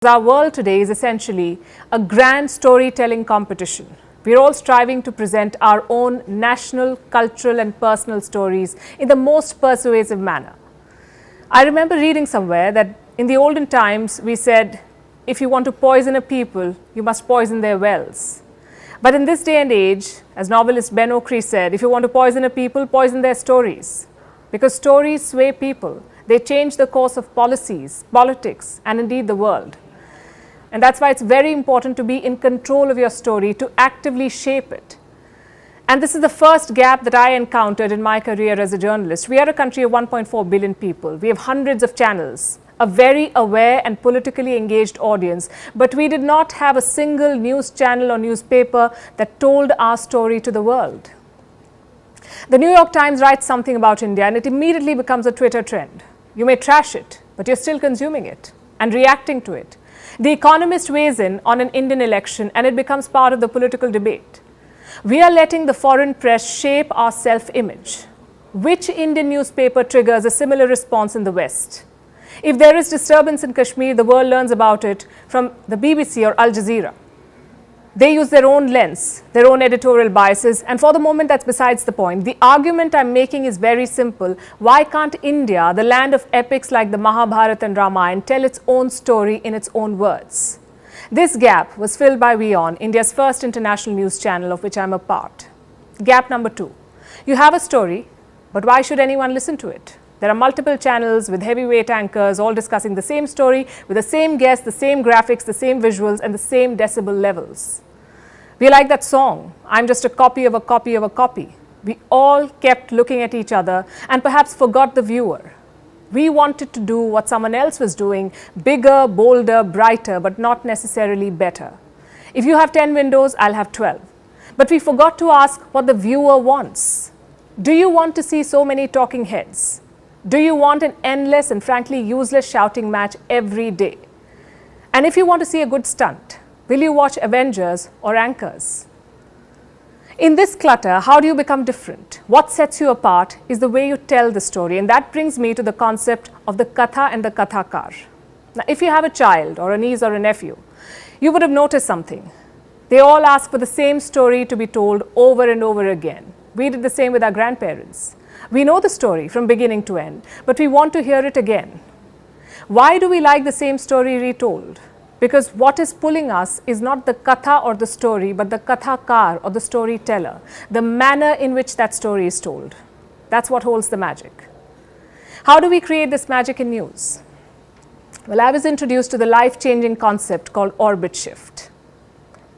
Our world today is essentially a grand storytelling competition. We are all striving to present our own national, cultural and personal stories in the most persuasive manner. I remember reading somewhere that in the olden times we said, if you want to poison a people, you must poison their wells. But in this day and age, as novelist Ben Okri said, if you want to poison a people, poison their stories. Because stories sway people. They change the course of policies, politics and indeed the world. And that's why it's very important to be in control of your story, to actively shape it. And this is the first gap that I encountered in my career as a journalist. We are a country of 1.4 billion people. We have hundreds of channels, a very aware and politically engaged audience. But we did not have a single news channel or newspaper that told our story to the world. The New York Times writes something about India and it immediately becomes a Twitter trend. You may trash it, but you're still consuming it and reacting to it. The Economist weighs in on an Indian election and it becomes part of the political debate. We are letting the foreign press shape our self-image. Which Indian newspaper triggers a similar response in the West? If there is disturbance in Kashmir, the world learns about it from the BBC or Al Jazeera. They use their own lens, their own editorial biases, and for the moment that's besides the point. The argument I'm making is very simple. Why can't India, the land of epics like the Mahabharata and Ramayana, tell its own story in its own words? This gap was filled by WIon, India's first international news channel of which I'm a part. Gap number 2. You have a story, but why should anyone listen to it? There are multiple channels with heavyweight anchors all discussing the same story with the same guests, the same graphics, the same visuals and the same decibel levels. We are like that song, I'm just a copy of a copy of a copy. We all kept looking at each other and perhaps forgot the viewer. We wanted to do what someone else was doing, bigger, bolder, brighter, but not necessarily better. If you have 10 windows, I'll have 12. But we forgot to ask what the viewer wants. Do you want to see so many talking heads? Do you want an endless and frankly useless shouting match every day? And if you want to see a good stunt, will you watch Avengers or Anchors? In this clutter, how do you become different? What sets you apart is the way you tell the story. And that brings me to the concept of the katha and the kathakar. Now, if you have a child or a niece or a nephew, you would have noticed something. They all ask for the same story to be told over and over again. We did the same with our grandparents. We know the story from beginning to end, but we want to hear it again. Why do we like the same story retold? Because what is pulling us is not the katha or the story, but the kathakar or the storyteller, the manner in which that story is told. That's what holds the magic. How do we create this magic in news? Well, I was introduced to the life-changing concept called orbit shift.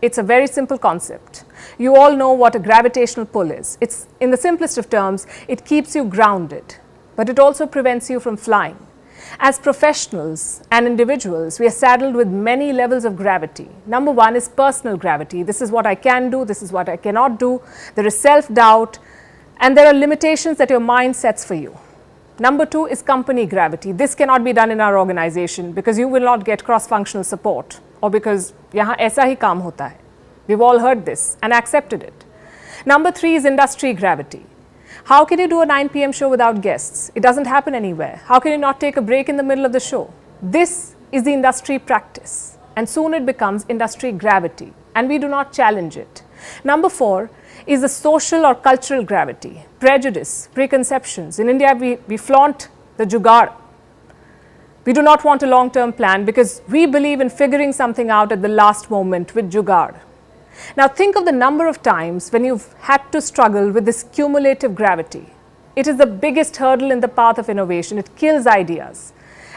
It's a very simple concept. You all know what a gravitational pull is. It's, in the simplest of terms, it keeps you grounded, but it also prevents you from flying. As professionals and individuals, we are saddled with many levels of gravity. Number 1 is personal gravity. This is what I can do, this is what I cannot do. There is self-doubt, and there are limitations that your mind sets for you. Number 2 is company gravity. This cannot be done in our organization because you will not get cross-functional support or because yahan aisa hi kaam hota hai. We've all heard this and accepted it. Number 3 is industry gravity. How can you do a 9 p.m. show without guests? It doesn't happen anywhere. How can you not take a break in the middle of the show? This is the industry practice, and soon it becomes industry gravity, and we do not challenge it. Number 4 is the social or cultural gravity, prejudice, preconceptions. In India, we flaunt the jugaad. We do not want a long-term plan because we believe in figuring something out at the last moment with jugaad. Now think of the number of times when you've had to struggle with this cumulative gravity. It is the biggest hurdle in the path of innovation. It kills ideas.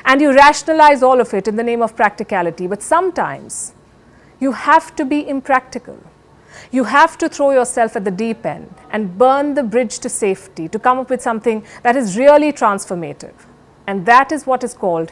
And you rationalize all of it in the name of practicality. But sometimes you have to be impractical. You have to throw yourself at the deep end and burn the bridge to safety to come up with something that is really transformative. And that is what is called